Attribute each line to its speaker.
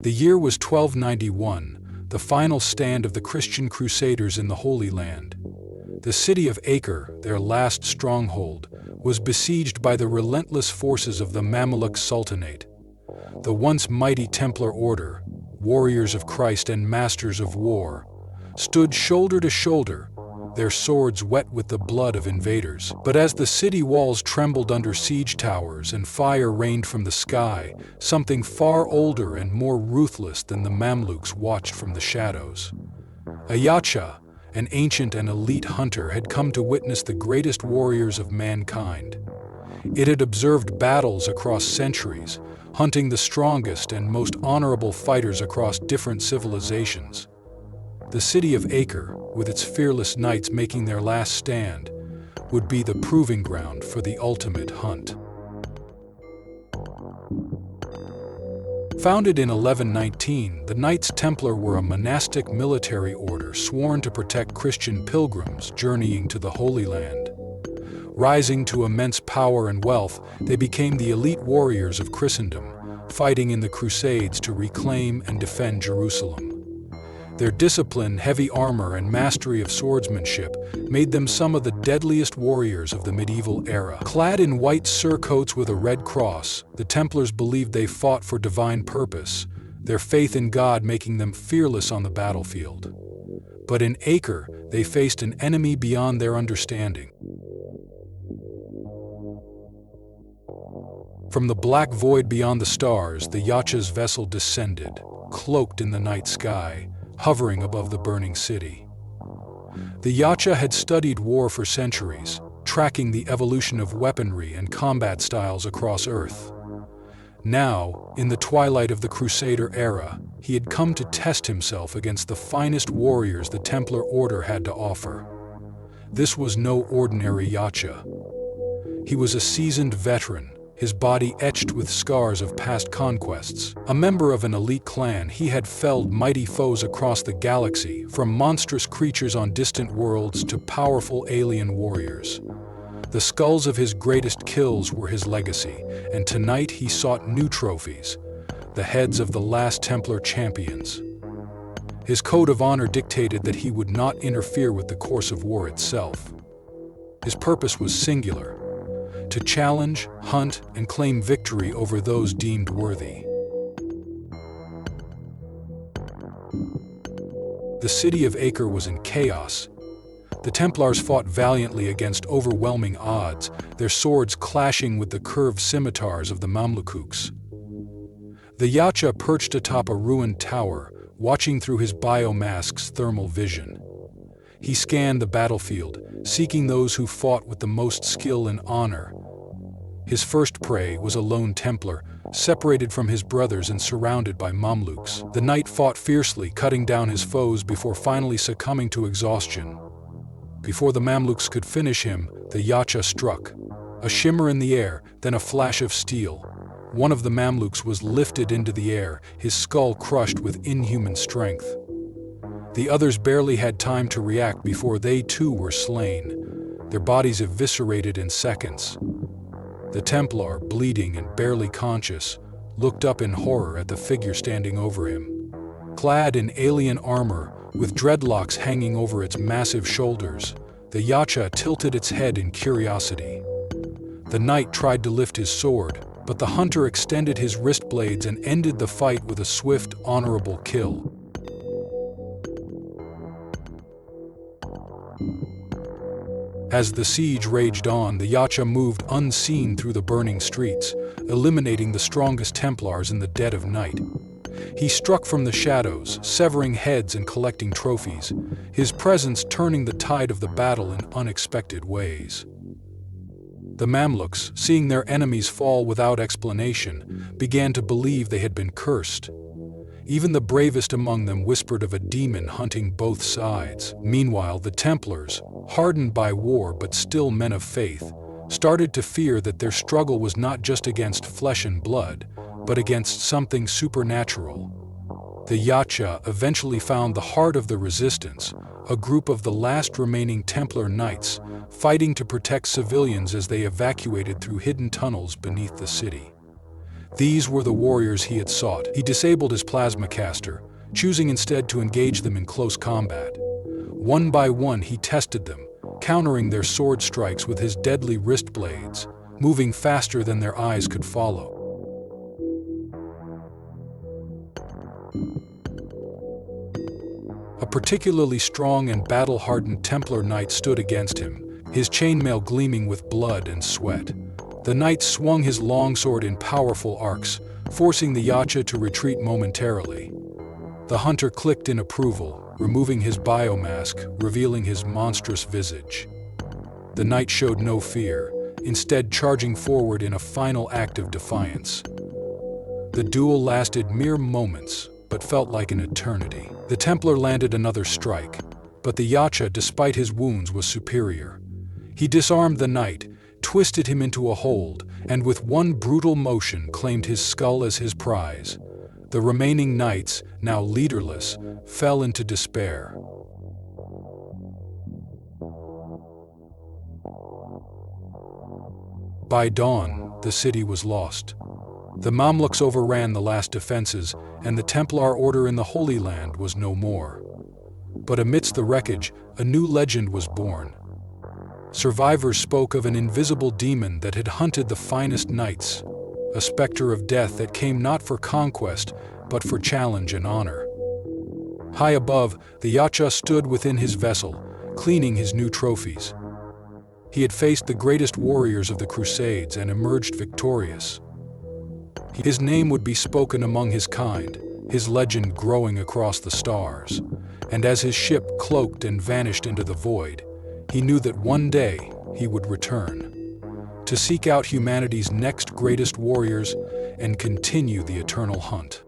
Speaker 1: The year was 1291, the final stand of the Christian Crusaders in the Holy Land. The city of Acre, their last stronghold, was besieged by the relentless forces of the Mamluk Sultanate. The once mighty Templar order, warriors of Christ and masters of war, stood shoulder to shoulder, their swords wet with the blood of invaders. But as the city walls trembled under siege towers and fire rained from the sky, something far older and more ruthless than the Mamluks watched from the shadows. Yautja, an ancient and elite hunter, had come to witness the greatest warriors of mankind. It had observed battles across centuries, hunting the strongest and most honorable fighters across different civilizations. The city of Acre, with its fearless knights making their last stand, would be the proving ground for the ultimate hunt. Founded in 1119, the Knights Templar were a monastic military order sworn to protect Christian pilgrims journeying to the Holy Land. Rising to immense power and wealth, they became the elite warriors of Christendom, fighting in the Crusades to reclaim and defend Jerusalem. Their discipline, heavy armor, and mastery of swordsmanship made them some of the deadliest warriors of the medieval era. Clad in white surcoats with a red cross, the Templars believed they fought for divine purpose, their faith in God making them fearless on the battlefield. But in Acre, they faced an enemy beyond their understanding. From the black void beyond the stars, the Yautja's vessel descended, cloaked in the night sky, hovering above the burning city. The Yautja had studied war for centuries, tracking the evolution of weaponry and combat styles across Earth. Now, in the twilight of the Crusader era, he had come to test himself against the finest warriors the Templar Order had to offer. This was no ordinary Yautja. He was a seasoned veteran, his body etched with scars of past conquests. A member of an elite clan, he had felled mighty foes across the galaxy, from monstrous creatures on distant worlds to powerful alien warriors. The skulls of his greatest kills were his legacy, and tonight he sought new trophies, the heads of the last Templar champions. His code of honor dictated that he would not interfere with the course of war itself. His purpose was singular: to challenge, hunt, and claim victory over those deemed worthy. The city of Acre was in chaos. The Templars fought valiantly against overwhelming odds, their swords clashing with the curved scimitars of the Mamluks. The Yautja perched atop a ruined tower, watching through his biomask's thermal vision. He scanned the battlefield, seeking those who fought with the most skill and honor. His first prey was a lone Templar, separated from his brothers and surrounded by Mamluks. The knight fought fiercely, cutting down his foes before finally succumbing to exhaustion. Before the Mamluks could finish him, the Yautja struck. A shimmer in the air, then a flash of steel. One of the Mamluks was lifted into the air, his skull crushed with inhuman strength. The others barely had time to react before they too were slain, their bodies eviscerated in seconds. The Templar, bleeding and barely conscious, looked up in horror at the figure standing over him. Clad in alien armor, with dreadlocks hanging over its massive shoulders, the Yautja tilted its head in curiosity. The knight tried to lift his sword, but the hunter extended his wrist blades and ended the fight with a swift, honorable kill. As the siege raged on, the Yautja moved unseen through the burning streets, eliminating the strongest Templars in the dead of night. He struck from the shadows, severing heads and collecting trophies, his presence turning the tide of the battle in unexpected ways. The Mamluks, seeing their enemies fall without explanation, began to believe they had been cursed. Even the bravest among them whispered of a demon hunting both sides. Meanwhile, the Templars, hardened by war but still men of faith, started to fear that their struggle was not just against flesh and blood, but against something supernatural. The Yautja eventually found the heart of the resistance, a group of the last remaining Templar knights, fighting to protect civilians as they evacuated through hidden tunnels beneath the city. These were the warriors he had sought. He disabled his plasma caster, choosing instead to engage them in close combat. One by one he tested them, countering their sword strikes with his deadly wrist blades, moving faster than their eyes could follow. A particularly strong and battle-hardened Templar knight stood against him, his chainmail gleaming with blood and sweat. The knight swung his longsword in powerful arcs, forcing the Yautja to retreat momentarily. The hunter clicked in approval, removing his biomask, revealing his monstrous visage. The knight showed no fear, instead charging forward in a final act of defiance. The duel lasted mere moments, but felt like an eternity. The Templar landed another strike, but the Yautja, despite his wounds, was superior. He disarmed the knight, twisted him into a hold, and with one brutal motion claimed his skull as his prize. The remaining knights, now leaderless, fell into despair. By dawn, the city was lost. The Mamluks overran the last defenses, and the Templar order in the Holy Land was no more. But amidst the wreckage, a new legend was born. Survivors spoke of an invisible demon that had hunted the finest knights, a specter of death that came not for conquest, but for challenge and honor. High above, the Yautja stood within his vessel, cleaning his new trophies. He had faced the greatest warriors of the Crusades and emerged victorious. His name would be spoken among his kind, his legend growing across the stars. And as his ship cloaked and vanished into the void, he knew that one day he would return, to seek out humanity's next greatest warriors and continue the eternal hunt.